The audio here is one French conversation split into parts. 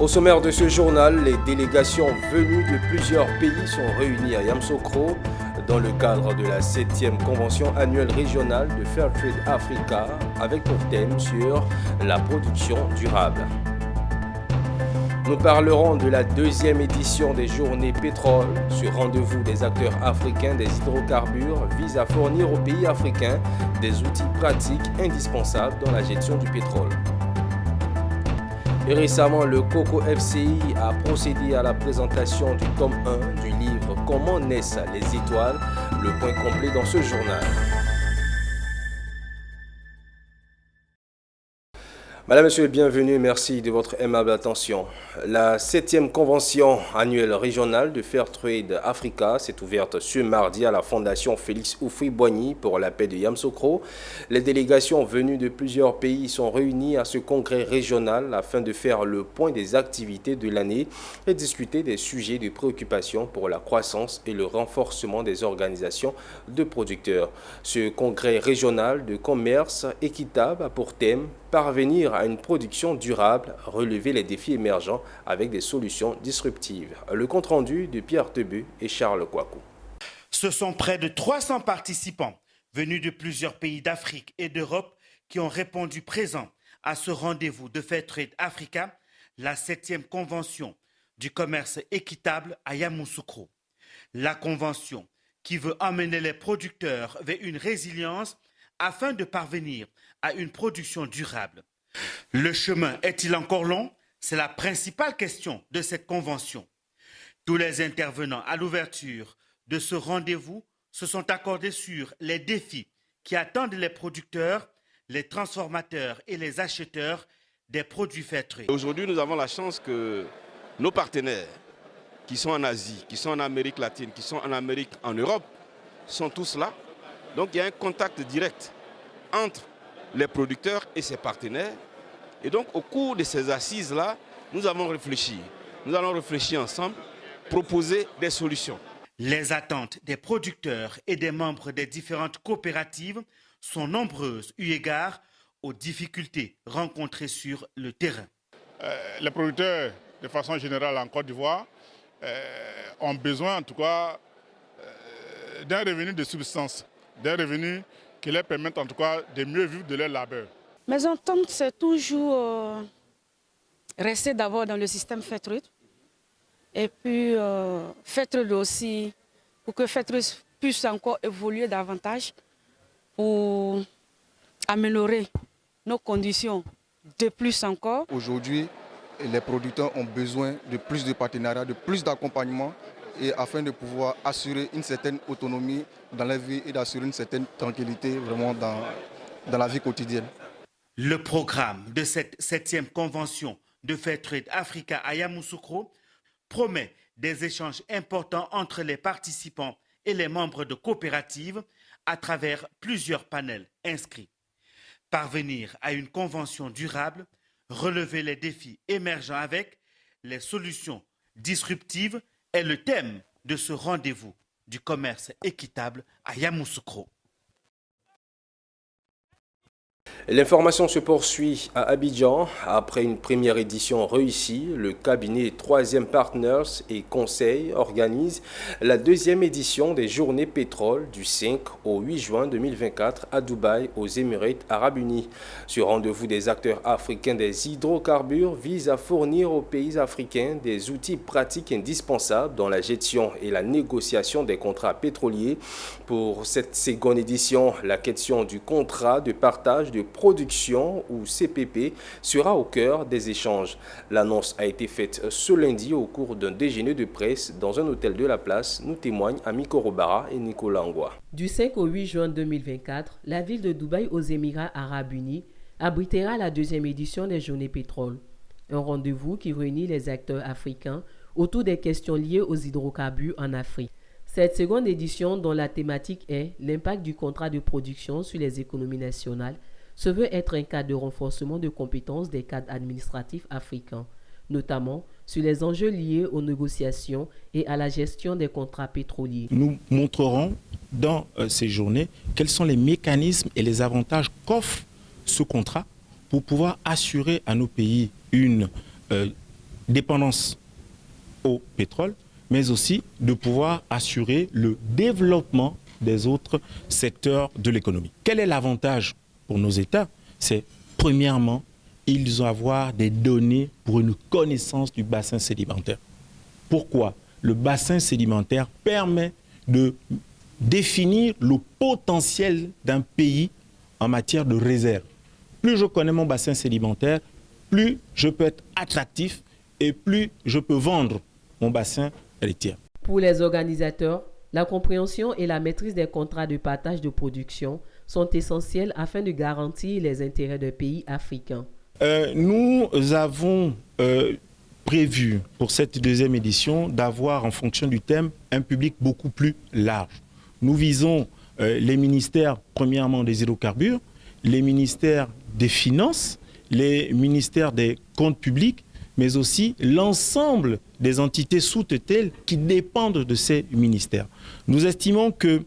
Au sommaire de ce journal, les délégations venues de plusieurs pays sont réunies à Yamoussoukro dans le cadre de la 7e convention annuelle régionale de Fairtrade Africa avec pour thème sur la production durable. Nous parlerons de la 2e édition des Journées Pétrole. Ce rendez-vous des acteurs africains des hydrocarbures vise à fournir aux pays africains des outils pratiques indispensables dans la gestion du pétrole. Et récemment, le Coco FCI a procédé à la présentation du tome 1 du livre « Comment naissent les étoiles ?», le point complet dans ce journal. Madame, Monsieur, bienvenue, merci de votre aimable attention. La 7e convention annuelle régionale de Fairtrade Africa s'est ouverte ce mardi à la Fondation Félix Houphouët-Boigny pour la paix de Yamoussoukro. Les délégations venues de plusieurs pays sont réunies à ce congrès régional afin de faire le point des activités de l'année et discuter des sujets de préoccupation pour la croissance et le renforcement des organisations de producteurs. Ce congrès régional de commerce équitable a pour thème parvenir à une production durable, relever les défis émergents avec des solutions disruptives. Le compte-rendu de Pierre Tebeu et Charles Kouakou. Ce sont près de 300 participants venus de plusieurs pays d'Afrique et d'Europe qui ont répondu présents à ce rendez-vous de Fairtrade Africa, la 7e convention du commerce équitable à Yamoussoukro. La convention qui veut emmener les producteurs vers une résilience afin de parvenir à une production durable. Le chemin est-il encore long? C'est la principale question de cette convention. Tous les intervenants à l'ouverture de ce rendez-vous se sont accordés sur les défis qui attendent les producteurs, les transformateurs et les acheteurs des produits Fairtrade. Aujourd'hui, nous avons la chance que nos partenaires qui sont en Asie, qui sont en Amérique latine, qui sont en Amérique, en Europe, sont tous là. Donc il y a un contact direct entre les producteurs et ses partenaires. Et donc au cours de ces assises-là, nous allons réfléchir ensemble, proposer des solutions. Les attentes des producteurs et des membres des différentes coopératives sont nombreuses eu égard aux difficultés rencontrées sur le terrain. Les producteurs, de façon générale en Côte d'Ivoire, ont besoin en tout cas d'un revenu de subsistance, d'un revenu qui leur permettent en tout cas de mieux vivre de leur labeur. Mes ententes, c'est toujours rester d'abord dans le système Fairtrade et puis Fairtrade aussi, pour que Fairtrade puisse encore évoluer davantage pour améliorer nos conditions de plus encore. Aujourd'hui, les producteurs ont besoin de plus de partenariats, de plus d'accompagnement et afin de pouvoir assurer une certaine autonomie dans la vie et d'assurer une certaine tranquillité vraiment dans la vie quotidienne. Le programme de cette 7e convention de Fairtrade Africa à Yamoussoukro promet des échanges importants entre les participants et les membres de coopératives à travers plusieurs panels inscrits. Parvenir à une convention durable, relever les défis émergents avec les solutions disruptives est le thème de ce rendez-vous du commerce équitable à Yamoussoukro. L'information se poursuit à Abidjan. Après une première édition réussie, le cabinet 3e Partners et Conseil organise la 2e édition des Journées Pétrole du 5 au 8 juin 2024 à Dubaï, aux Émirats Arabes Unis. Ce rendez-vous des acteurs africains des hydrocarbures vise à fournir aux pays africains des outils pratiques indispensables dans la gestion et la négociation des contrats pétroliers. Pour cette seconde édition, la question du contrat de partage de production ou CPP sera au cœur des échanges. L'annonce a été faite ce lundi au cours d'un déjeuner de presse dans un hôtel de la place, nous témoignent Ami Korobara et Nicolas Angwa. Du 5 au 8 juin 2024, la ville de Dubaï aux Émirats Arabes Unis abritera la 2e édition des Journées Pétrole. Un rendez-vous qui réunit les acteurs africains autour des questions liées aux hydrocarbures en Afrique. Cette seconde édition, dont la thématique est l'impact du contrat de production sur les économies nationales, se veut être un cadre de renforcement de compétences des cadres administratifs africains, notamment sur les enjeux liés aux négociations et à la gestion des contrats pétroliers. Nous montrerons dans ces journées quels sont les mécanismes et les avantages qu'offre ce contrat pour pouvoir assurer à nos pays une dépendance au pétrole, mais aussi de pouvoir assurer le développement des autres secteurs de l'économie. Quel est l'avantage pour nos États? C'est premièrement, ils doivent avoir des données pour une connaissance du bassin sédimentaire. Pourquoi? Le bassin sédimentaire permet de définir le potentiel d'un pays en matière de réserve. Plus je connais mon bassin sédimentaire, plus je peux être attractif et plus je peux vendre mon bassin laitier. Pour les organisateurs, la compréhension et la maîtrise des contrats de partage de production sont essentielles afin de garantir les intérêts des pays africains. Nous avons prévu pour cette deuxième édition d'avoir en fonction du thème un public beaucoup plus large. Nous visons les ministères premièrement des hydrocarbures, les ministères des finances, les ministères des comptes publics, mais aussi l'ensemble des entités sous-tutelle qui dépendent de ces ministères. Nous estimons que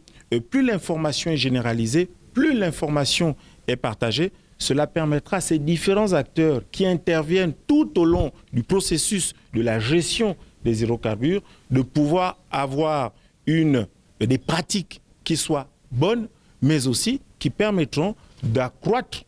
plus l'information est généralisée, plus l'information est partagée, cela permettra à ces différents acteurs qui interviennent tout au long du processus de la gestion des hydrocarbures de pouvoir avoir des pratiques qui soient bonnes, mais aussi qui permettront d'accroître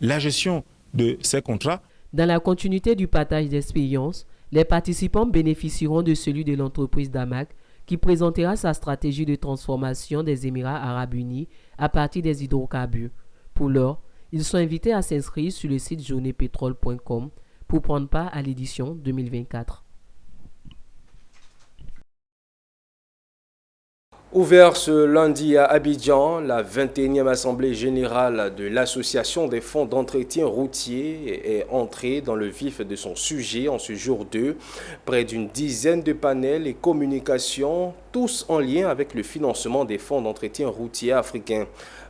la gestion de ces contrats. Dans la continuité du partage d'expériences, les participants bénéficieront de celui de l'entreprise Damac qui présentera sa stratégie de transformation des Émirats arabes unis à partir des hydrocarbures. Pour l'heure, ils sont invités à s'inscrire sur le site journeepetrol.com pour prendre part à l'édition 2024. Ouvert ce lundi à Abidjan, la 21e Assemblée générale de l'Association des fonds d'entretien routier est entrée dans le vif de son sujet en ce jour 2. Près d'une dizaine de panels et communications, tous en lien avec le financement des fonds d'entretien routier africains.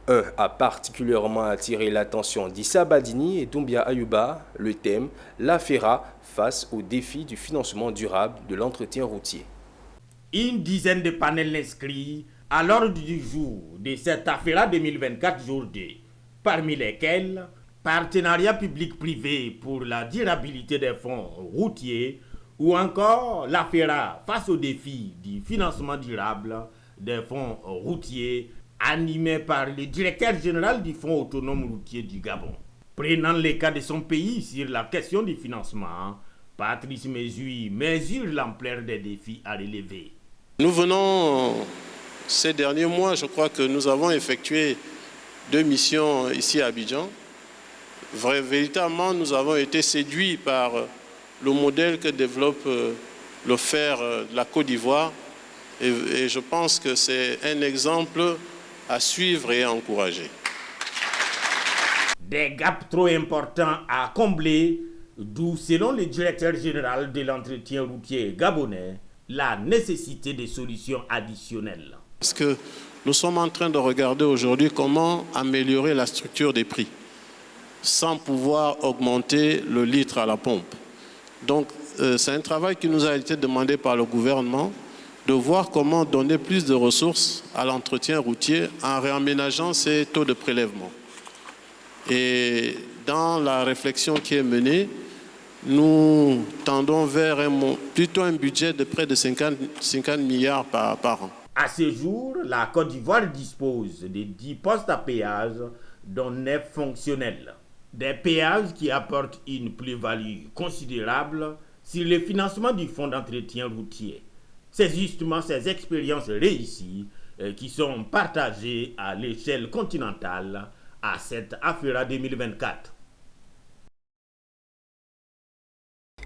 Un a particulièrement attiré l'attention d'Issa Badini et Doumbia Ayuba, le thème « L'AFERA face aux défis du financement durable de l'entretien routier ». Une dizaine de panels inscrits à l'ordre du jour de cette AFERA 2024 jour 2, parmi lesquels partenariat public-privé pour la durabilité des fonds routiers ou encore l'AFERA face aux défis du financement durable des fonds routiers animé par le directeur général du Fonds autonome routier du Gabon. Prenant le cas de son pays sur la question du financement, Patrice Mesui mesure l'ampleur des défis à relever. Nous venons, ces derniers mois, je crois que nous avons effectué 2 missions ici à Abidjan. Véritablement, nous avons été séduits par le modèle que développe le FER de la Côte d'Ivoire. Et je pense que c'est un exemple à suivre et à encourager. Des gaps trop importants à combler, d'où, selon le directeur général de l'entretien routier gabonais, la nécessité de solutions additionnelles. Parce que nous sommes en train de regarder aujourd'hui comment améliorer la structure des prix sans pouvoir augmenter le litre à la pompe. Donc, c'est un travail qui nous a été demandé par le gouvernement de voir comment donner plus de ressources à l'entretien routier en réaménageant ces taux de prélèvement. Et dans la réflexion qui est menée, nous tendons vers plutôt un budget de près de 50 milliards par an. À ce jour, la Côte d'Ivoire dispose de 10 postes à péage, dont 9 fonctionnels. Des péages qui apportent une plus-value considérable sur le financement du fonds d'entretien routier. C'est justement ces expériences réussies qui sont partagées à l'échelle continentale à cette AFERA 2024.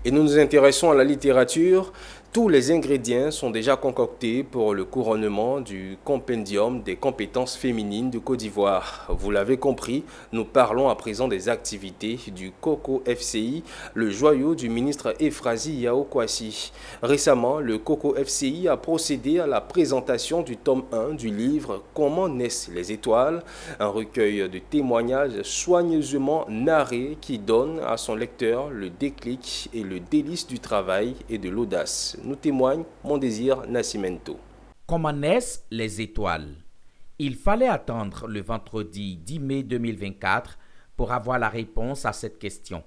Et nous nous intéressons à la littérature. Tous les ingrédients sont déjà concoctés pour le couronnement du compendium des compétences féminines de Côte d'Ivoire. Vous l'avez compris, nous parlons à présent des activités du Coco FCI, le joyau du ministre Ephrasie Yao Kwasi. Récemment, le Coco FCI a procédé à la présentation du tome 1 du livre « Comment naissent les étoiles ?», un recueil de témoignages soigneusement narrés qui donne à son lecteur le déclic et le délice du travail et de l'audace. Nous témoigne Mon Désir Nascimento. Comment naissent les étoiles? Il fallait attendre le vendredi 10 mai 2024 pour avoir la réponse à cette question.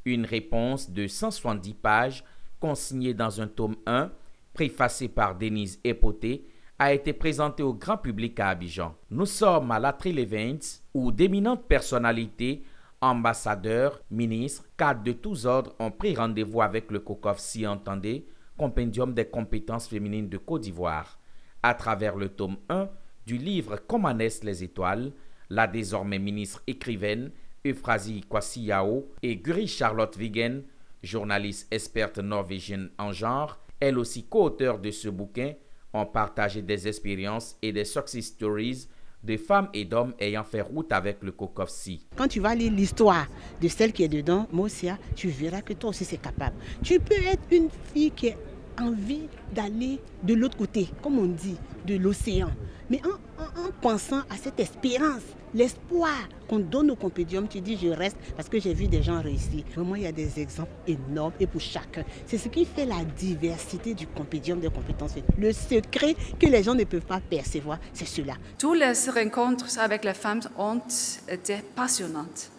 Une réponse de 170 pages consigné dans un tome 1, préfacé par Denise Epoté, a été présenté au grand public à Abidjan. Nous sommes à l'Atril Events où d'éminentes personnalités, ambassadeurs, ministres, cadres de tous ordres ont pris rendez-vous avec le COCOFSI, entendez, Compendium des compétences féminines de Côte d'Ivoire. À travers le tome 1 du livre Comment naissent les étoiles, la désormais ministre écrivaine Euphrasie Kwasi Yao et Guri Charlotte Wiggen, journaliste experte norvégienne en genre, elle aussi co-auteure de ce bouquin, ont partagé des expériences et des success stories de femmes et d'hommes ayant fait route avec le COCOFSI. Quand tu vas lire l'histoire de celle qui est dedans, Mosia, tu verras que toi aussi c'est capable. Tu peux être une fille qui a envie d'aller de l'autre côté, comme on dit, de l'océan. Mais en pensant à cette espérance, l'espoir qu'on donne au Compendium, tu dis je reste parce que j'ai vu des gens réussir. Vraiment, il y a des exemples énormes et pour chacun. C'est ce qui fait la diversité du Compendium des compétences. Le secret que les gens ne peuvent pas percevoir, c'est cela. Toutes les rencontres avec les femmes ont été passionnantes.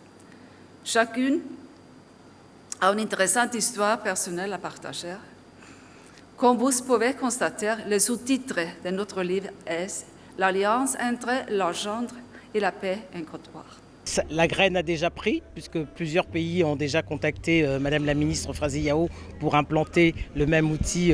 Chacune a une intéressante histoire personnelle à partager. Comme vous pouvez constater, le sous-titre de notre livre est « L'alliance entre la gendre et la paix incontestoire ». La graine a déjà pris, puisque plusieurs pays ont déjà contacté Madame la ministre Euphrasie Yao pour implanter le même outil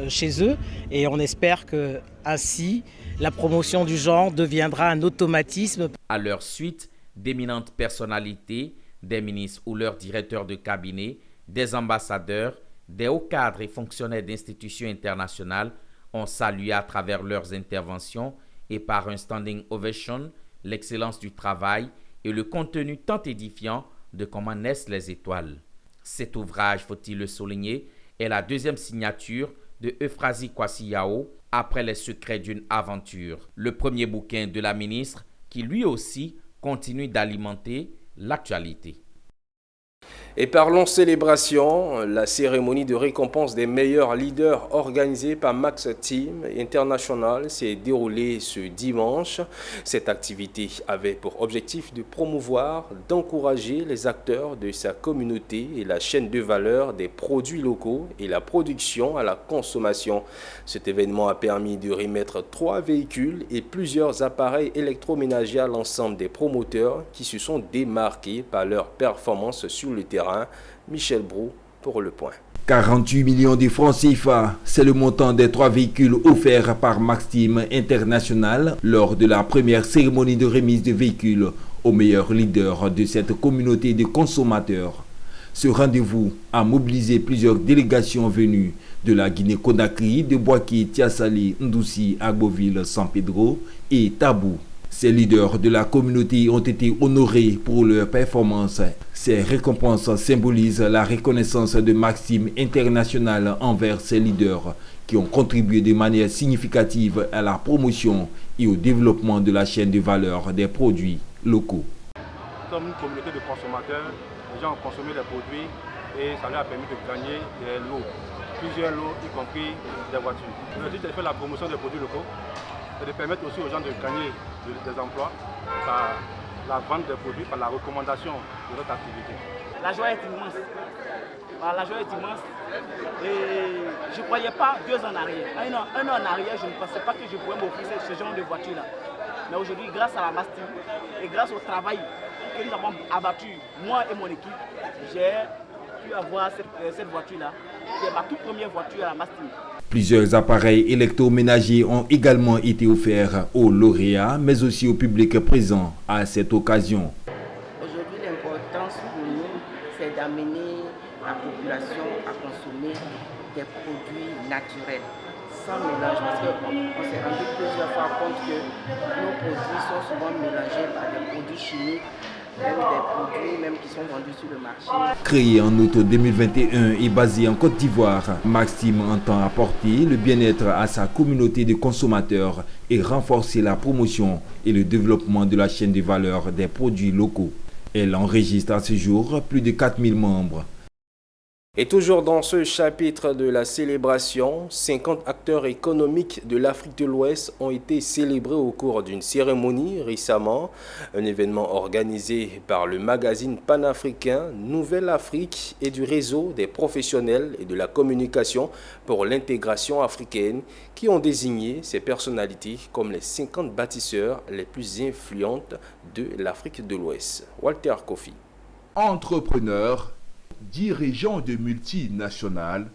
chez eux. Et on espère que ainsi, la promotion du genre deviendra un automatisme. À leur suite, d'éminentes personnalités, des ministres ou leurs directeurs de cabinet, des ambassadeurs, des hauts cadres et fonctionnaires d'institutions internationales ont salué à travers leurs interventions et par un standing ovation l'excellence du travail et le contenu tant édifiant de Comment naissent les étoiles. Cet ouvrage, faut-il le souligner, est la deuxième signature de Euphrasie Kwasi Yao après les secrets d'une aventure. Le premier bouquin de la ministre qui lui aussi continue d'alimenter l'actualité. Et parlons célébration, la cérémonie de récompense des meilleurs leaders organisée par Max Team International s'est déroulée ce dimanche. Cette activité avait pour objectif de promouvoir, d'encourager les acteurs de sa communauté et la chaîne de valeur des produits locaux et la production à la consommation. Cet événement a permis de remettre 3 véhicules et plusieurs appareils électroménagers à l'ensemble des promoteurs qui se sont démarqués par leur performance sur le terrain. Michel Brou pour Le Point. 48 millions de francs CFA, c'est le montant des 3 véhicules offerts par Max Team International lors de la première cérémonie de remise de véhicules aux meilleurs leaders de cette communauté de consommateurs. Ce rendez-vous a mobilisé plusieurs délégations venues de la Guinée-Conakry, de Boaké, Tiassali, Ndoussi, Agboville, San Pedro et Tabou. Ces leaders de la communauté ont été honorés pour leur performance. Ces récompenses symbolisent la reconnaissance de Max Team International envers ces leaders qui ont contribué de manière significative à la promotion et au développement de la chaîne de valeur des produits locaux. Nous sommes une communauté de consommateurs, les gens ont consommé des produits et ça leur a permis de gagner des lots, plusieurs lots, y compris des voitures. Aujourd'hui, j'ai fait la promotion des produits locaux et de permettre aussi aux gens de gagner des emplois par la vente des produits, par la recommandation de notre activité. La joie est immense. La joie est immense. Et je ne croyais pas 2 ans en arrière. Un an en arrière, je ne pensais pas que je pourrais m'offrir ce genre de voiture-là. Mais aujourd'hui, grâce à la Max Team et grâce au travail que nous avons abattu, moi et mon équipe, j'ai pu avoir cette voiture-là, qui est ma toute première voiture à la Max Team. Plusieurs appareils électroménagers ont également été offerts aux lauréats, mais aussi au public présent à cette occasion. Aujourd'hui, l'importance pour nous, c'est d'amener la population à consommer des produits naturels, sans mélange, parce qu'on s'est rendu plusieurs fois compte que nos produits sont souvent mélangés par des produits chimiques, même des produits même qui sont vendus sur le marché. Créé en août 2021 et basé en Côte d'Ivoire, Max Team entend apporter le bien-être à sa communauté de consommateurs et renforcer la promotion et le développement de la chaîne de valeur des produits locaux. Elle enregistre à ce jour plus de 4000 membres. Et toujours dans ce chapitre de la célébration, 50 acteurs économiques de l'Afrique de l'Ouest ont été célébrés au cours d'une cérémonie récemment. Un événement organisé par le magazine panafricain Nouvelle Afrique et du réseau des professionnels et de la communication pour l'intégration africaine qui ont désigné ces personnalités comme les 50 bâtisseurs les plus influentes de l'Afrique de l'Ouest. Walter Kofi. Entrepreneurs, dirigeants de multinationales,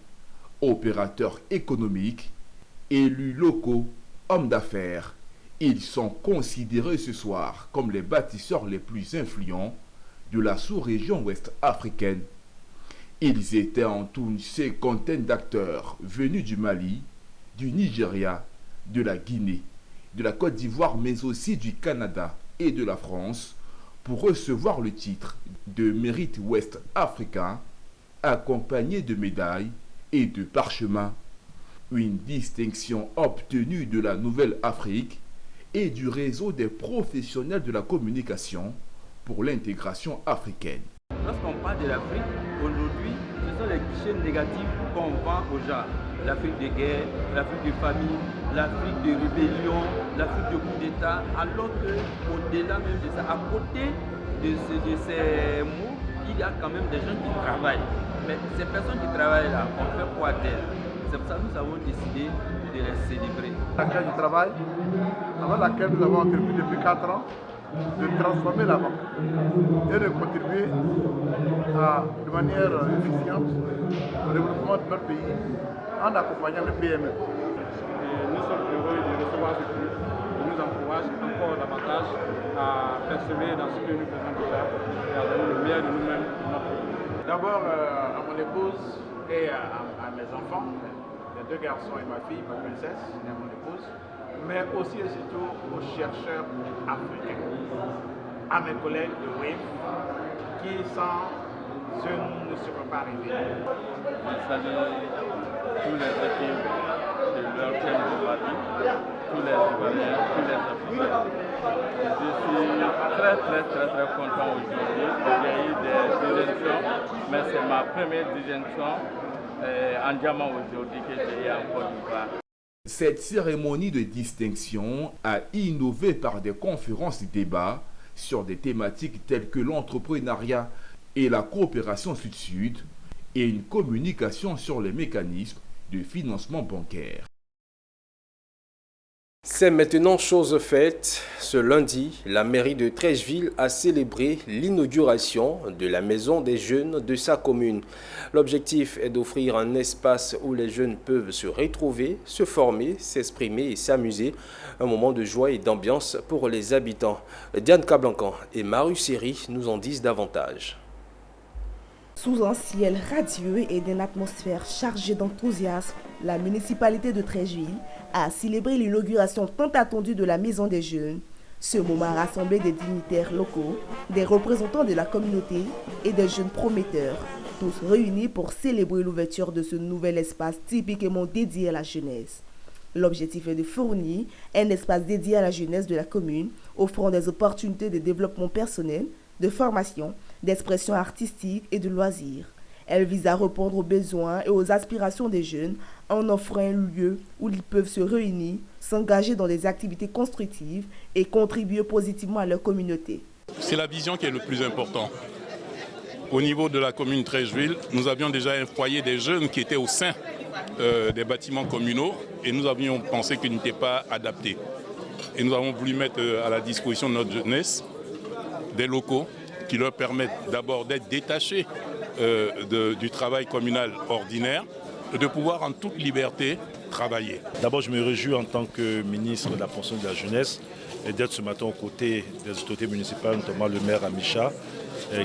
opérateurs économiques, élus locaux, hommes d'affaires, ils sont considérés ce soir comme les bâtisseurs les plus influents de la sous-région ouest africaine. Ils étaient en tout une cinquantaine d'acteurs venus du Mali, du Nigeria, de la Guinée, de la Côte d'Ivoire, mais aussi du Canada et de la France, pour recevoir le titre de mérite ouest africain, accompagné de médailles et de parchemins. Une distinction obtenue de la Nouvelle Afrique et du réseau des professionnels de la communication pour l'intégration africaine. Lorsqu'on parle de l'Afrique, aujourd'hui, ce sont les clichés négatifs qu'on vend aux gens. L'Afrique de guerre, l'Afrique de famine, l'Afrique de rébellion, l'Afrique de coup d'État, alors qu'au-delà même de ça, à côté de ces mots, il y a quand même des gens qui travaillent. Mais ces personnes qui travaillent là, on fait quoi d'elles? C'est pour ça que nous avons décidé de les célébrer. Laquelle je travaille, avec laquelle nous avons entrepris depuis 4 ans, de transformer la banque et de contribuer de manière efficiente au développement de notre pays en accompagnant les PME. Nous sommes heureux de recevoir ce prix qui nous encourage encore davantage à persévérer dans ce que nous faisons déjà et à donner le meilleur de nous-mêmes pour notre pays. D'abord à mon épouse et à mes enfants, les 2 garçons et ma fille, ma princesse, et à mon épouse, mais aussi et surtout aux chercheurs africains, à mes collègues de WAVE, qui sans eux ne seraient pas arrivés. Je salue tous les équipes de l'Orchestre de Mali, tous les Ivoiriens, tous les Africains. Je suis très content aujourd'hui. J'ai eu des disjunctions, mais c'est ma première disjonction en diamant aujourd'hui que j'ai eu en Côte d'Ivoire. Cette cérémonie de distinction a innové par des conférences et débats sur des thématiques telles que l'entrepreneuriat et la coopération sud-sud et une communication sur les mécanismes de financement bancaire. C'est maintenant chose faite. Ce lundi, la mairie de Treichville a célébré l'inauguration de la maison des jeunes de sa commune. L'objectif est d'offrir un espace où les jeunes peuvent se retrouver, se former, s'exprimer et s'amuser. Un moment de joie et d'ambiance pour les habitants. Diane Cablancan et Maru Seri nous en disent davantage. Sous un ciel radieux et d'une atmosphère chargée d'enthousiasme, la municipalité de Treichville a célébré l'inauguration tant attendue de la Maison des Jeunes. Ce moment a rassemblé des dignitaires locaux, des représentants de la communauté et des jeunes prometteurs, tous réunis pour célébrer l'ouverture de ce nouvel espace typiquement dédié à la jeunesse. L'objectif est de fournir un espace dédié à la jeunesse de la commune, offrant des opportunités de développement personnel, de formation, d'expression artistique et de loisirs. Elle vise à répondre aux besoins et aux aspirations des jeunes en offrant un lieu où ils peuvent se réunir, s'engager dans des activités constructives et contribuer positivement à leur communauté. C'est la vision qui est le plus important. Au niveau de la commune Treichville, nous avions déjà un foyer des jeunes qui étaient au sein des bâtiments communaux et nous avions pensé qu'ils n'étaient pas adaptés. Et nous avons voulu mettre à la disposition de notre jeunesse des locaux qui leur permettent d'abord d'être détachés du travail communal ordinaire et de pouvoir en toute liberté travailler. D'abord, je me réjouis en tant que ministre de la Promotion de la Jeunesse et d'être ce matin aux côtés des autorités municipales, notamment le maire Amicha,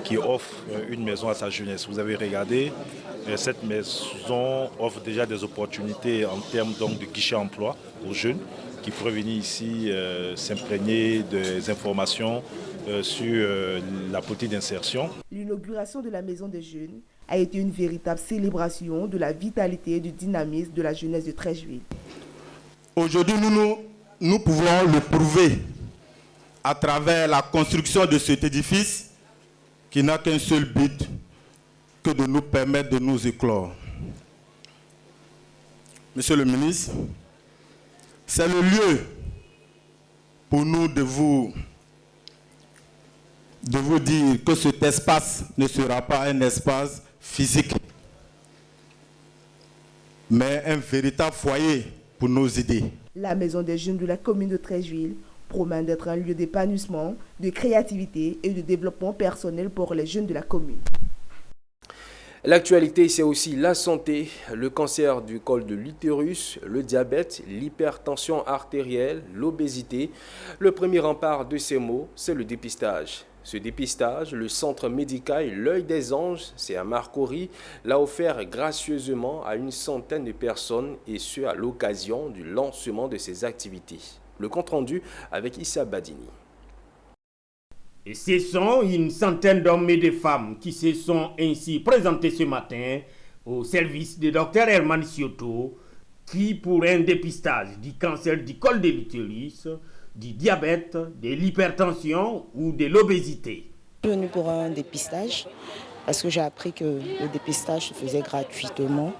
qui offre une maison à sa jeunesse. Vous avez regardé, cette maison offre déjà des opportunités en termes donc, de guichet emploi aux jeunes qui pourraient venir ici s'imprégner des informations sur la politique d'insertion. L'inauguration de la Maison des Jeunes a été une véritable célébration de la vitalité et du dynamisme de la jeunesse de Treichville. Aujourd'hui, nous pouvons le prouver à travers la construction de cet édifice qui n'a qu'un seul but, que de nous permettre de nous éclore. Monsieur le ministre, c'est le lieu pour nous de vous dire que cet espace ne sera pas un espace physique, mais un véritable foyer pour nos idées. La Maison des Jeunes de la commune de Treichville promet d'être un lieu d'épanouissement, de créativité et de développement personnel pour les jeunes de la commune. L'actualité, c'est aussi la santé, le cancer du col de l'utérus, le diabète, l'hypertension artérielle, l'obésité. Le premier rempart de ces maux, c'est le dépistage. Ce dépistage, le centre médical L'Œil des Anges, c'est à Marcory, l'a offert gracieusement à une centaine de personnes et ce à l'occasion du lancement de ces activités. Le compte-rendu avec Issa Badini. Et ce sont une centaine d'hommes et de femmes qui se sont ainsi présentés ce matin au service du Dr Herman Cioto, qui pour un dépistage du cancer du col de l'utérus, du diabète, de l'hypertension ou de l'obésité. Je suis venu pour un dépistage parce que j'ai appris que le dépistage se faisait gratuitement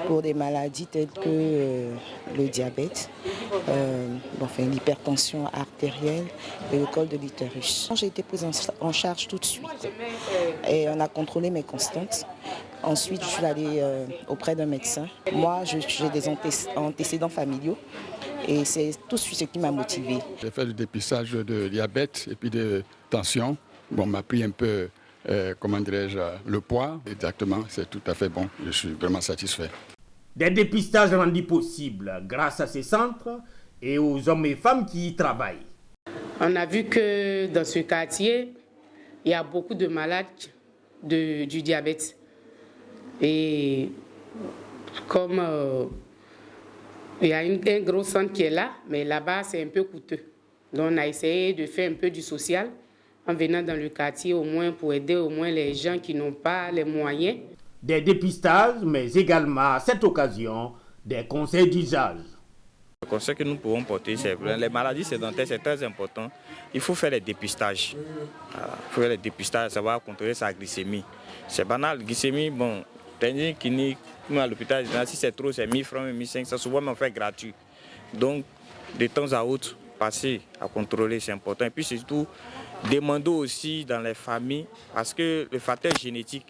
pour des maladies telles que le diabète, l'hypertension artérielle et le col de l'utérus. J'ai été prise en charge tout de suite et on a contrôlé mes constantes. Ensuite, je suis allée auprès d'un médecin. Moi, j'ai des antécédents familiaux. Et c'est tout ce qui m'a motivée. J'ai fait le dépistage de diabète et puis de tension. Bon, on m'a pris un peu, le poids. Exactement, c'est tout à fait bon. Je suis vraiment satisfait. Des dépistages rendus possibles grâce à ces centres et aux hommes et femmes qui y travaillent. On a vu que dans ce quartier, il y a beaucoup de malades du diabète. Et comme il y a un gros centre qui est là, mais là-bas, c'est un peu coûteux. Donc, on a essayé de faire un peu du social en venant dans le quartier, au moins pour aider au moins les gens qui n'ont pas les moyens. Des dépistages, mais également, à cette occasion, des conseils d'usage. Le conseil que nous pouvons porter, c'est les maladies sédentaires, c'est très important. Il faut faire les dépistages. Il faut faire les dépistages, savoir contrôler sa glycémie. C'est banal, glycémie, bon, technique clinique, nous à l'hôpital, si c'est trop, c'est 1000 francs, 1500, souvent on fait gratuit. Donc, de temps à autre, passer à contrôler, c'est important. Et puis surtout, demander aussi dans les familles, parce que les facteurs génétiques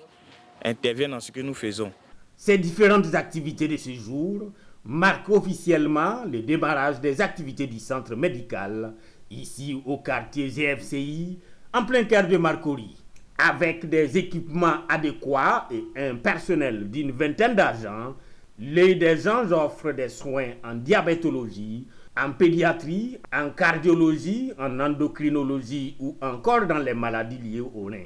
interviennent dans ce que nous faisons. Ces différentes activités de ce jour marquent officiellement le démarrage des activités du centre médical, ici au quartier GFCI, en plein cœur de Marcory. Avec des équipements adéquats et un personnel d'une vingtaine d'agents, l'Œil des Anges offre des soins en diabétologie, en pédiatrie, en cardiologie, en endocrinologie ou encore dans les maladies liées aux reins.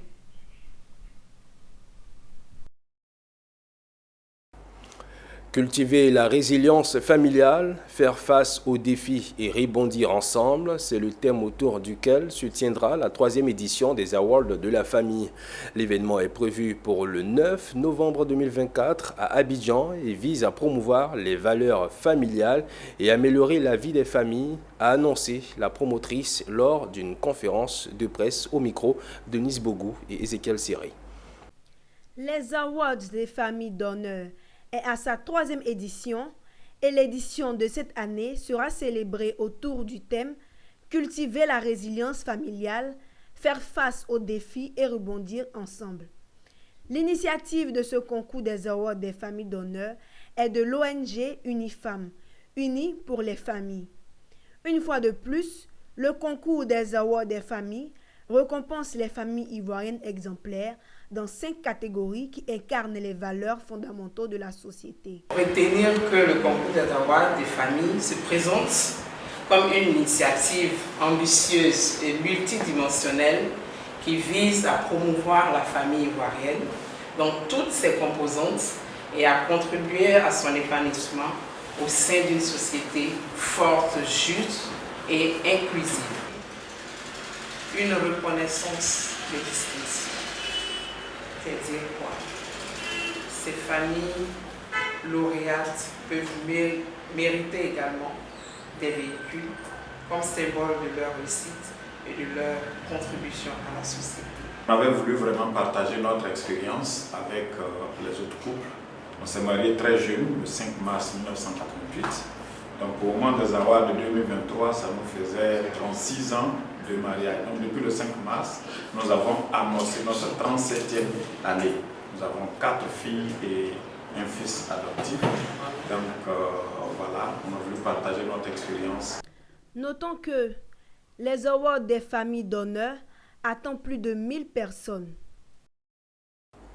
Cultiver la résilience familiale, faire face aux défis et rebondir ensemble, c'est le thème autour duquel se tiendra la 3e édition des Awards de la famille. L'événement est prévu pour le 9 novembre 2024 à Abidjan et vise à promouvoir les valeurs familiales et améliorer la vie des familles, a annoncé la promotrice lors d'une conférence de presse au micro de Denise Bogou et Ezekiel Siré. Les Awards des familles d'honneur est à sa 3e édition et l'édition de cette année sera célébrée autour du thème « Cultiver la résilience familiale, faire face aux défis et rebondir ensemble ». L'initiative de ce concours des Awards des familles d'honneur est de l'ONG Unifam, Unis pour les familles. Une fois de plus, le concours des Awards des familles récompense les familles ivoiriennes exemplaires dans 5 catégories qui incarnent les valeurs fondamentaux de la société. Retenir que le concours des Awards des familles se présente comme une initiative ambitieuse et multidimensionnelle qui vise à promouvoir la famille ivoirienne dans toutes ses composantes et à contribuer à son épanouissement au sein d'une société forte, juste et inclusive. Une reconnaissance de distinction. C'est-à-dire quoi? Ces familles lauréates peuvent mériter également des véhicules comme symbole de leur réussite et de leur contribution à la société. On avait voulu vraiment partager notre expérience avec les autres couples. On s'est mariés très jeunes, le 5 mars 1988. Donc au moment des awards de 2023, ça nous faisait 36 ans de mariage. Donc depuis le 5 mars, nous avons amorcé notre 37e année. Nous avons 4 filles et un fils adoptif. Donc voilà, on a voulu partager notre expérience. Notons que les awards des familles d'honneur attendent plus de 1000 personnes.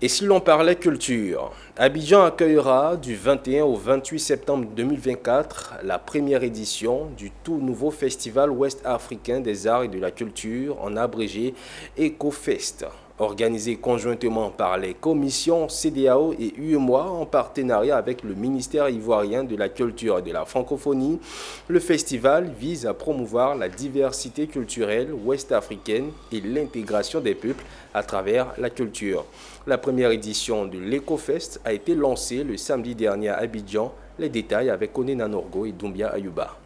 Et si l'on parlait culture, Abidjan accueillera du 21 au 28 septembre 2024 la première édition du tout nouveau Festival ouest-africain des arts et de la culture, en abrégé EcoFest, organisé conjointement par les commissions CEDEAO et UEMOA en partenariat avec le ministère ivoirien de la culture et de la francophonie. Le festival vise à promouvoir la diversité culturelle ouest-africaine et l'intégration des peuples à travers la culture. La première édition de l'EcoFest a été lancée le samedi dernier à Abidjan. Les détails avec Oné Nanorgo et Doumbia Ayuba.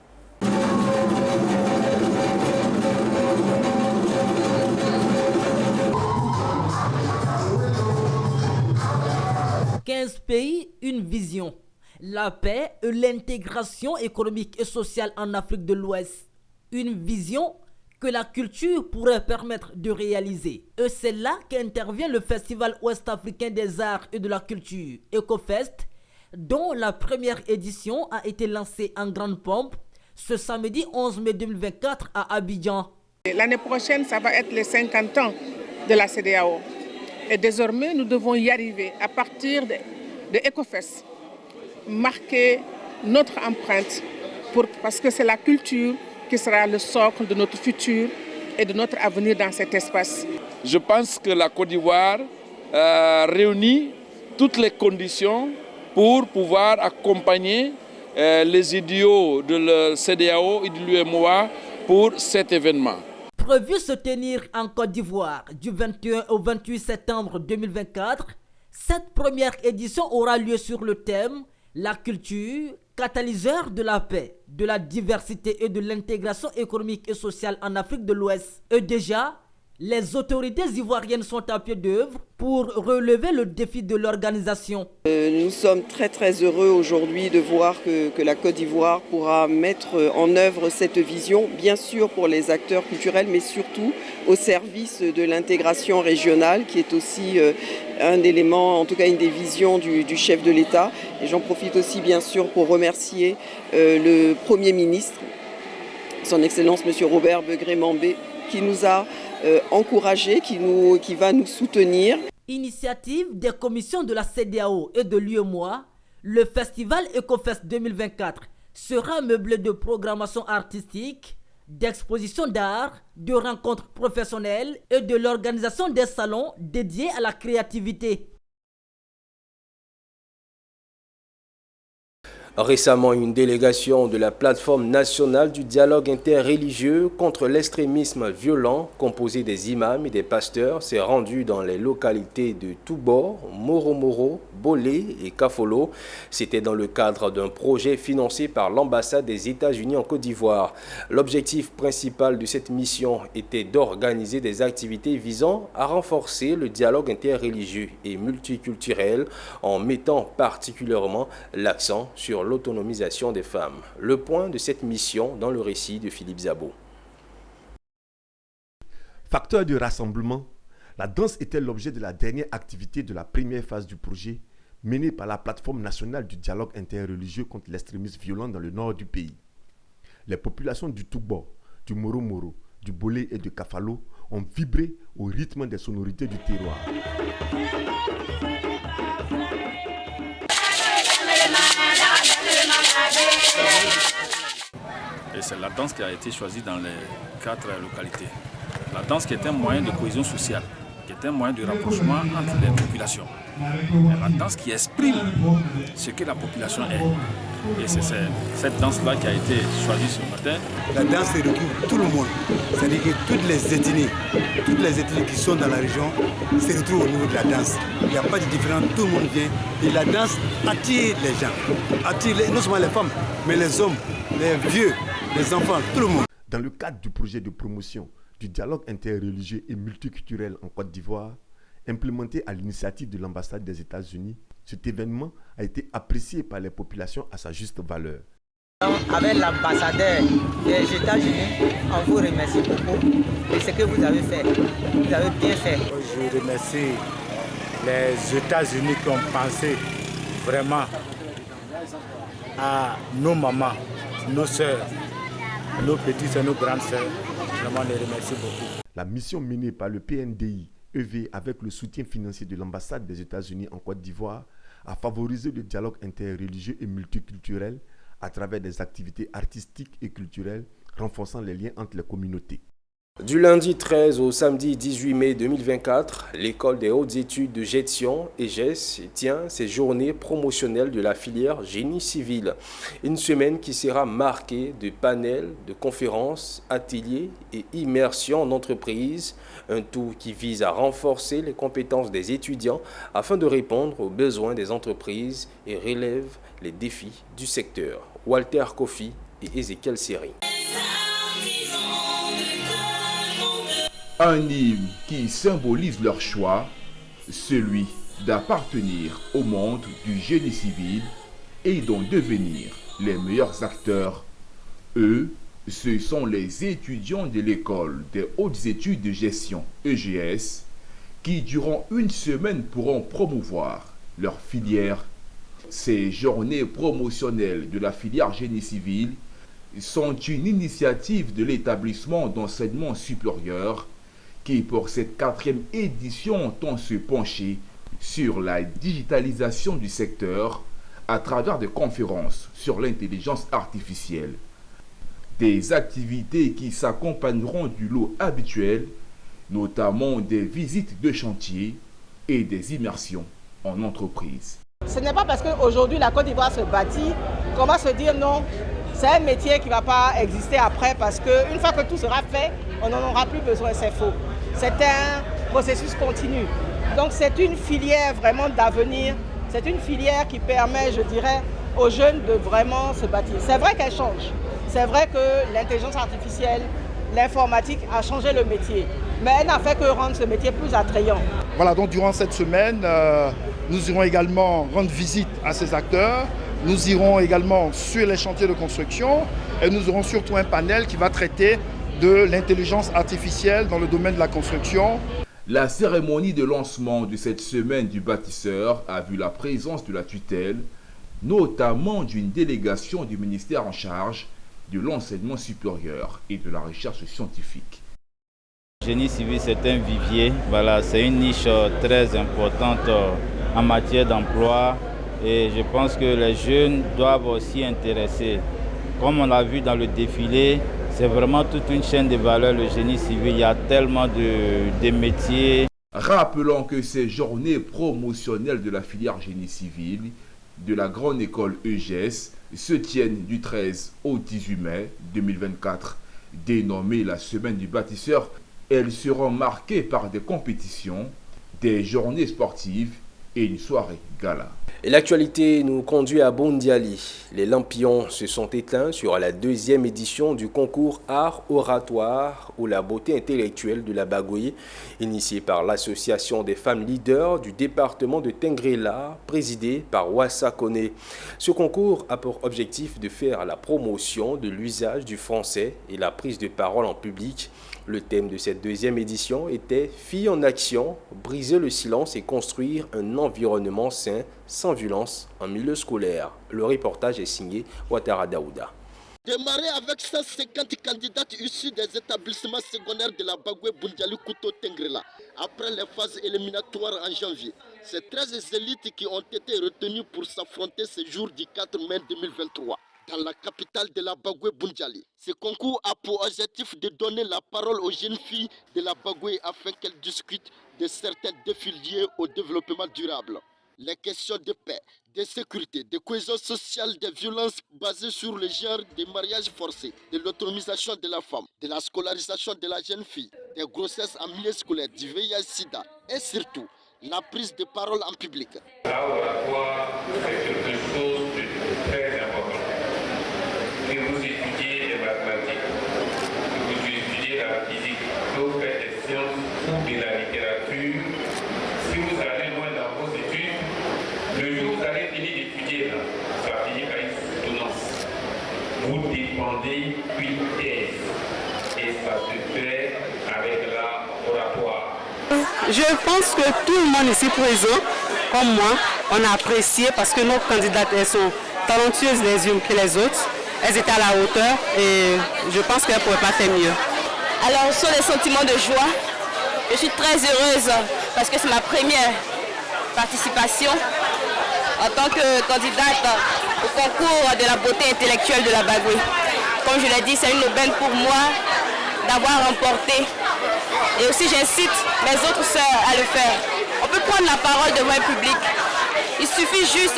« 15 pays, une vision. La paix et l'intégration économique et sociale en Afrique de l'Ouest. Une vision que la culture pourrait permettre de réaliser. Et c'est là qu'intervient le Festival ouest-africain des arts et de la culture, EcoFest, dont la première édition a été lancée en grande pompe ce samedi 11 mai 2024 à Abidjan. L'année prochaine, ça va être les 50 ans de la CEDEAO. Et désormais, nous devons y arriver à partir de EcoFest, marquer notre empreinte parce que c'est la culture qui sera le socle de notre futur et de notre avenir dans cet espace. Je pense que la Côte d'Ivoire réunit toutes les conditions pour pouvoir accompagner les idéaux de la CEDEAO et de l'UEMOA pour cet événement. Prévu se tenir en Côte d'Ivoire du 21 au 28 septembre 2024, cette première édition aura lieu sur le thème « La culture, catalyseur de la paix, de la diversité et de l'intégration économique et sociale en Afrique de l'Ouest ». Et déjà, les autorités ivoiriennes sont à pied d'œuvre pour relever le défi de l'organisation. Nous sommes très heureux aujourd'hui de voir que la Côte d'Ivoire pourra mettre en œuvre cette vision, bien sûr pour les acteurs culturels, mais surtout au service de l'intégration régionale, qui est aussi un élément, en tout cas une des visions du chef de l'État. Et j'en profite aussi bien sûr pour remercier le Premier ministre, son Excellence M. Robert Begré-Mambé, qui nous a encouragés, qui va nous soutenir. Initiative des commissions de la CEDEAO et de l'UEMOA, le festival EcoFest 2024 sera meublé de programmation artistique, d'expositions d'art, de rencontres professionnelles et de l'organisation des salons dédiés à la créativité. Récemment, une délégation de la plateforme nationale du dialogue interreligieux contre l'extrémisme violent, composée des imams et des pasteurs, s'est rendue dans les localités de Toubor, Moromoro, Bolé et Kafolo. C'était dans le cadre d'un projet financé par l'ambassade des États-Unis en Côte d'Ivoire. L'objectif principal de cette mission était d'organiser des activités visant à renforcer le dialogue interreligieux et multiculturel en mettant particulièrement l'accent sur l'autonomisation des femmes. Le point de cette mission dans le récit de Philippe Zabo. Facteur de rassemblement, la danse était l'objet de la dernière activité de la première phase du projet menée par la plateforme nationale du dialogue interreligieux contre l'extrémisme violent dans le nord du pays. Les populations du Toubor, du Moromoro, du Bolé et de Kafalo ont vibré au rythme des sonorités du terroir. Et c'est la danse qui a été choisie dans les 4 localités. La danse qui est un moyen de cohésion sociale, qui est un moyen de rapprochement entre les populations. Et la danse qui exprime ce que la population est. Et c'est cette danse-là qui a été choisie ce matin. La danse regroupe tout le monde. C'est-à-dire que toutes les ethnies qui sont dans la région se retrouvent au niveau de la danse. Il n'y a pas de différence, tout le monde vient. Et la danse attire les gens, attire non seulement les femmes, mais les hommes, les vieux, les enfants, tout le monde. Dans le cadre du projet de promotion du dialogue interreligieux et multiculturel en Côte d'Ivoire, implémenté à l'initiative de l'ambassade des États-Unis, cet événement a été apprécié par les populations à sa juste valeur. Avec l'ambassadeur des États-Unis, on vous remercie beaucoup de ce que vous avez fait. Vous avez bien fait. Je remercie les États-Unis qui ont pensé vraiment à nos mamans, nos sœurs, nos petites et nos grandes sœurs. Vraiment, on les remercie beaucoup. La mission menée par le PNDI EV avec le soutien financier de l'ambassade des États-Unis en Côte d'Ivoire a favorisé le dialogue interreligieux et multiculturel à travers des activités artistiques et culturelles renforçant les liens entre les communautés. Du lundi 13 au samedi 18 mai 2024, l'École des hautes études de gestion, EGES, tient ses journées promotionnelles de la filière génie civil. Une semaine qui sera marquée de panels, de conférences, ateliers et immersions en entreprise. Un tout qui vise à renforcer les compétences des étudiants afin de répondre aux besoins des entreprises et relève les défis du secteur. Walter Kofi et Ezekiel Seri. Un hymne qui symbolise leur choix, celui d'appartenir au monde du génie civil et d'en devenir les meilleurs acteurs. Eux, ce sont les étudiants de l'école des hautes études de gestion EGS qui, durant une semaine, pourront promouvoir leur filière. Ces journées promotionnelles de la filière génie civil sont une initiative de l'établissement d'enseignement supérieur qui, pour cette 4e édition, entend se pencher sur la digitalisation du secteur à travers des conférences sur l'intelligence artificielle. Des activités qui s'accompagneront du lot habituel, notamment des visites de chantier et des immersions en entreprise. Ce n'est pas parce qu'aujourd'hui la Côte d'Ivoire se bâtit qu'on va se dire non, c'est un métier qui ne va pas exister après parce qu'une fois que tout sera fait, on n'en aura plus besoin, c'est faux. C'est un processus continu. Donc c'est une filière vraiment d'avenir, c'est une filière qui permet, je dirais, aux jeunes de vraiment se bâtir. C'est vrai qu'elle change, c'est vrai que l'intelligence artificielle, l'informatique a changé le métier, mais elle n'a fait que rendre ce métier plus attrayant. Voilà, donc durant cette semaine, nous irons également rendre visite à ces acteurs, nous irons également sur les chantiers de construction et nous aurons surtout un panel qui va traiter de l'intelligence artificielle dans le domaine de la construction. La cérémonie de lancement de cette semaine du bâtisseur a vu la présence de la tutelle, notamment d'une délégation du ministère en charge de l'enseignement supérieur et de la recherche scientifique. Génie civil, c'est un vivier, voilà, c'est une niche très importante en matière d'emploi et je pense que les jeunes doivent aussi intéresser. Comme on l'a vu dans le défilé, c'est vraiment toute une chaîne de valeur, le génie civil. Il y a tellement de métiers. Rappelons que ces journées promotionnelles de la filière génie civil de la grande école EGS se tiennent du 13 au 18 mai 2024. Dénommée la semaine du bâtisseur, elles seront marquées par des compétitions, des journées sportives et une soirée gala. Et l'actualité nous conduit à Bondiali. Les lampions se sont éteints sur la 2e édition du concours Art Oratoire ou la beauté intellectuelle de la Bagoye, initié par l'association des femmes leaders du département de Tengrela, présidée par Wassa Kone. Ce concours a pour objectif de faire la promotion de l'usage du français et la prise de parole en public. Le thème de cette 2e édition était « Filles en action, briser le silence et construire un environnement sain, sans violence, en milieu scolaire ». Le reportage est signé Ouattara Daouda. Démarrer avec 150 candidates issues des établissements secondaires de la Bagoye Bundiali Kouto Tengrela après les phases éliminatoires en janvier. Ces 13 élites qui ont été retenues pour s'affronter ce jour du 4 mai 2023. Dans la capitale de la Bagoye Bundiali. Ce concours a pour objectif de donner la parole aux jeunes filles de la Bagoye afin qu'elles discutent de certains défis liés au développement durable. Les questions de paix, de sécurité, de cohésion sociale, des violences basées sur le genre, des mariages forcés, de l'autonomisation de la femme, de la scolarisation de la jeune fille, des grossesses en milieu scolaire, du VIH-Sida et surtout la prise de parole en public. Là où la foi, c'est quelque chose de très important. Que vous étudiez les mathématiques, que vous étudiez la physique, que vu, si vous allez loin dans vos études, le jour où vous allez finir d'étudier, ça va finir par une soutenance. Vous dépendez d'une thèse et ça se fait avec l'oratoire. Je pense que tout le monde ici présent, comme moi, on a apprécié parce que nos candidates, elles sont talentueuses les unes que les autres. Elles étaient à la hauteur et je pense qu'elles ne pourraient pas faire mieux. Alors, sur les sentiments de joie, je suis très heureuse parce que c'est ma première participation en tant que candidate au concours de la beauté intellectuelle de la Bagoué. Comme je l'ai dit, c'est une aubaine pour moi d'avoir remporté. Et aussi, j'incite mes autres sœurs à le faire. On peut prendre la parole devant un public. Il suffit juste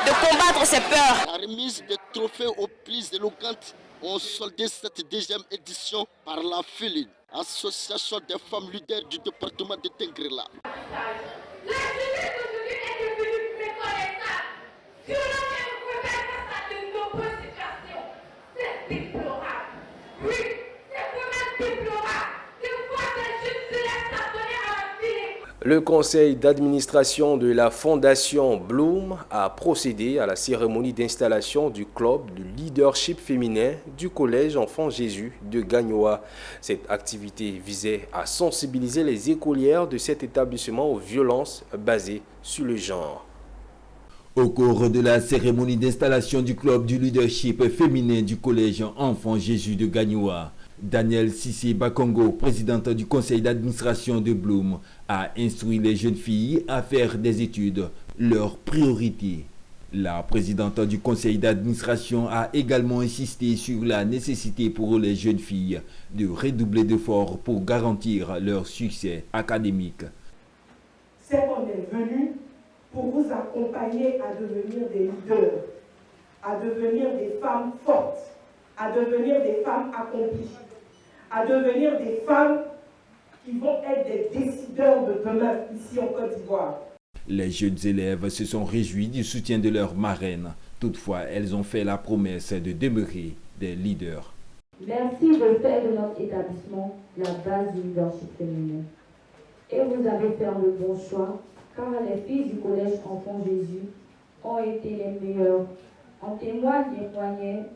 de combattre ses peurs. La remise des trophées aux plus éloquentes ont soldé cette deuxième édition par la FELIN, Association des femmes leaders du département de Tengrela. Le conseil d'administration de la Fondation Bloom a procédé à la cérémonie d'installation du club de leadership féminin du Collège Enfant Jésus de Gagnoa. Cette activité visait à sensibiliser les écolières de cet établissement aux violences basées sur le genre. Au cours de la cérémonie d'installation du club du leadership féminin du Collège Enfant Jésus de Gagnoa, Daniel Sissi Bakongo, présidente du conseil d'administration de Bloom, a instruit les jeunes filles à faire des études leur priorité. La présidente du conseil d'administration a également insisté sur la nécessité pour les jeunes filles de redoubler d'efforts pour garantir leur succès académique. C'est qu'on est venu pour vous accompagner à devenir des leaders, à devenir des femmes fortes, à devenir des femmes accomplies, à devenir des femmes qui vont être des décideurs de demain ici en Côte d'Ivoire. Les jeunes élèves se sont réjouis du soutien de leur marraine. Toutefois, elles ont fait la promesse de demeurer des leaders. Merci de faire de notre établissement la base du leadership féminin. Et vous avez fait le bon choix, car les filles du Collège Enfant Jésus ont été les meilleures. En témoignent les moyens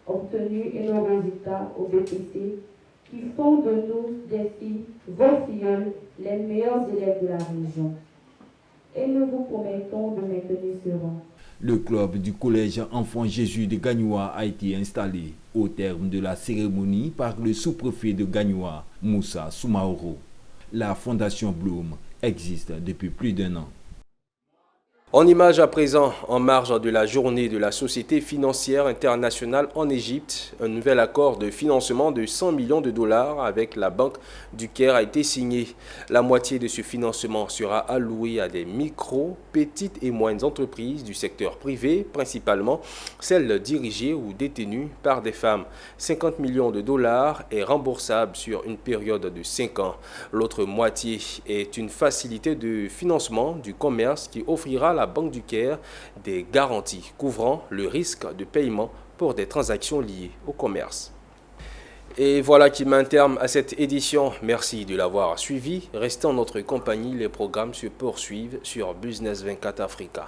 obtenus et nos résultats au BPC qui font de nous des filles, vos filleuls, les meilleurs élèves de la région. Et nous vous promettons de maintenir ce rang. Le club du Collège Enfant Jésus de Gagnoa a été installé au terme de la cérémonie par le sous-préfet de Gagnoa, Moussa Soumaoro. La Fondation Bloom existe depuis plus d'1 an. En image à présent, en marge de la journée de la Société financière internationale en Égypte, un nouvel accord de financement de 100 millions de dollars avec la Banque du Caire a été signé. La moitié de ce financement sera allouée à des micro, petites et moyennes entreprises du secteur privé, principalement celles dirigées ou détenues par des femmes. 50 millions de dollars est remboursable sur une période de 5 ans. L'autre moitié est une facilité de financement du commerce qui offrira la Banque du Caire des garanties couvrant le risque de paiement pour des transactions liées au commerce. Et voilà qui met un terme à cette édition. Merci de l'avoir suivi. Restez en notre compagnie. Les programmes se poursuivent sur Business 24 Africa.